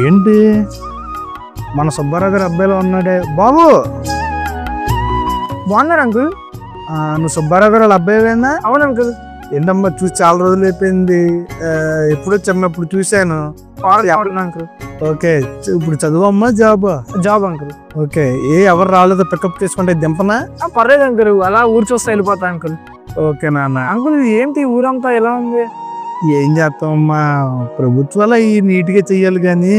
ఏంటి మన సుబ్బారావు గారు అబ్బాయిలో ఉన్నాడే బాబు? బాగున్నారు అంకుల్. నువ్వు సుబ్బారావు గారు వాళ్ళ అబ్బాయివేనా? అవును అంకుల్. ఏంటమ్మా చూసి చాలా రోజులు అయిపోయింది. ఎప్పుడో చిన్నప్పుడు చూశాను. అంకుల్. ఓకే, ఇప్పుడు చదువమ్మా జాబా? Job uncle. ఓకే, ఎవరు రాలేదో పికప్ చేసుకుంటే దింపనా? పర్లేదు అంకుల్, అలా ఊరు చూస్తే వెళ్ళిపోతా అంకుల్. ఓకే నాన్న. అంకుల్ ఏంటి ఊరంతా ఎలా ఉంది? ఏం చేస్తామమ్మా, ప్రభుత్వాలు అవి నీట్గా చెయ్యాలి కానీ.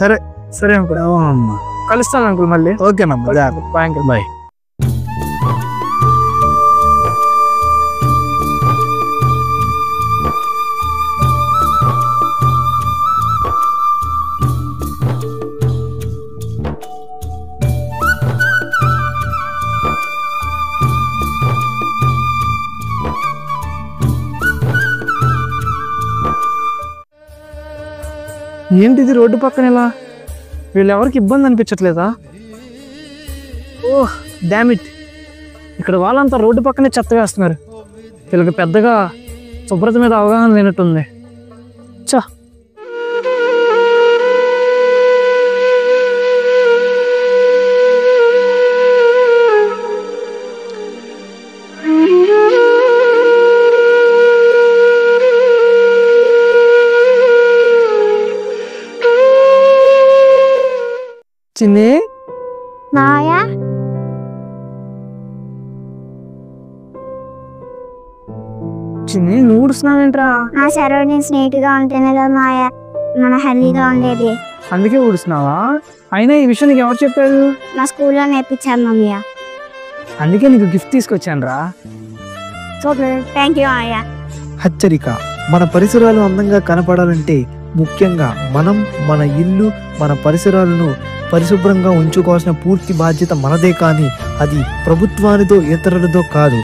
సరే సరే అంకుల్. అవునమ్మా, కలుస్తాను అంకుల్ మళ్ళీ. ఓకేనమ్మా, బాయ్ అంకుల్. బాయ్. ఏంటిది రోడ్డు పక్కన ఇలా? వీళ్ళెవరికి ఇబ్బంది అనిపించట్లేదా? ఓహ్ డామిట్, ఇక్కడ వాళ్ళంతా రోడ్డు పక్కనే చెత్త వేస్తున్నారు. వీళ్ళకి పెద్దగా శుభ్రత మీద అవగాహన లేనట్టుంది. చా చిన్ని, మాయా చిన్ని నువ్వు ఊడుస్తున్నావేంట్రా? నా సరౌండింగ్స్ నీట్ గా ఉంటేనే కదా మాయా మన హెల్దీగా ఉండేది. అందుకే ఊడుస్తున్నావా? అయినా ఈ విషయం నీకు ఎవరు చెప్పారు? మా స్కూల్లో నేర్పించాను మమ్మీ. అందుకే నీకు గిఫ్ట్ తీసుకొచ్చాను రా. థ్యాంక్ యూ మాయా. హెచ్చరిక: మన పరిసరాలు అందంగా కనపడాలంటే ముఖ్యంగా మనం మన ఇల్లు, మన పరిసరాలను పరిశుభ్రంగా ఉంచుకోవాల్సిన పూర్తి బాధ్యత మనదే, కానీ అది ప్రభుత్వానిదో ఇతరులదో కాదు.